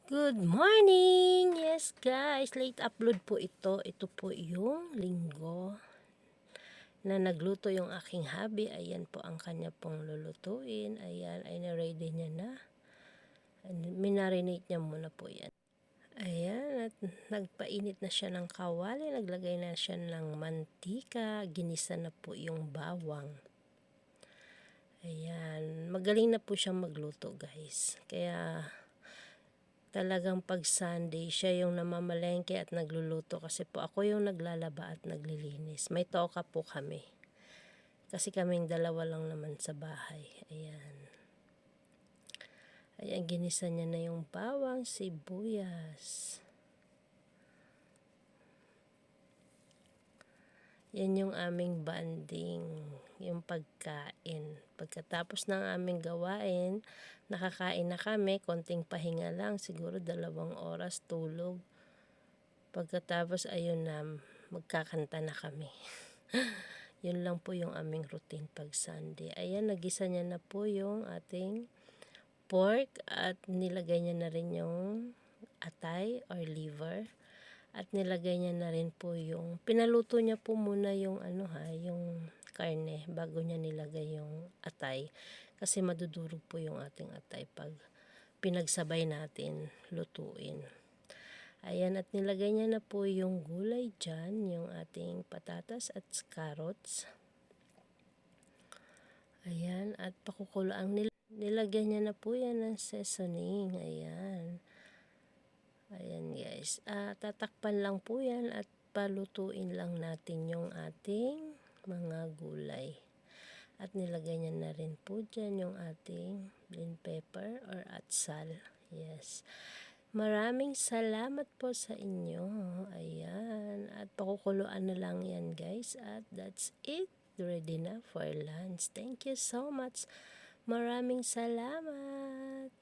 Good morning! Yes guys, late upload po ito. Ito po yung linggo na nagluto yung aking hubby. Ayan po ang kanya pong lulutuin. Ayan, ay na-ready niya na. Minarinate niya muna po yan. Ayan, at nagpainit na siya ng kawali. Naglagay na siya ng mantika. Ginisa na po yung bawang. Ayan, magaling na po siyang magluto guys. Kaya talagang pag Sunday, siya yung namamalengke at nagluluto kasi po ako yung naglalaba at naglilinis. May toka po kami. Kasi kaming dalawa lang naman sa bahay. Ayan. Ayan, ginisa niya na yung bawang, sibuyas. Yan yung aming banding, yung pagkain. Pagkatapos ng aming gawain, nakakain na kami, konting pahinga lang, siguro 2 oras tulog. Pagkatapos ayun na, magkakanta na kami. Yun lang po yung aming routine pag Sunday. Ayan, nagisa niya na po yung ating pork at nilagay niya na rin yung atay or liver. At nilagay niya na rin po yung, pinaluto niya po muna yung yung karne bago niya nilagay yung atay. Kasi madudurog po yung ating atay pag pinagsabay natin lutuin. Ayan, at nilagay niya na po yung gulay dyan, yung ating patatas at carrots. Ayan, at pakukuloang nilagyan niya na po yan ng seasoning. Ayan. Ayan guys, tatakpan lang po yan at palutuin lang natin yung ating mga gulay. At nilagay niya na rin po dyan yung ating green pepper or atsal. Yes. Maraming salamat po sa inyo. Ayan. At pakukuluan na lang yan guys. At that's it. Ready na for lunch. Thank you so much. Maraming salamat.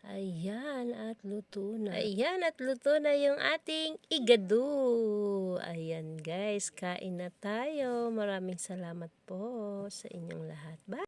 Ayan, at luto na. Ayan, at luto na yung ating igado. Ayan guys, kain na tayo. Maraming salamat po sa inyong lahat. Bye!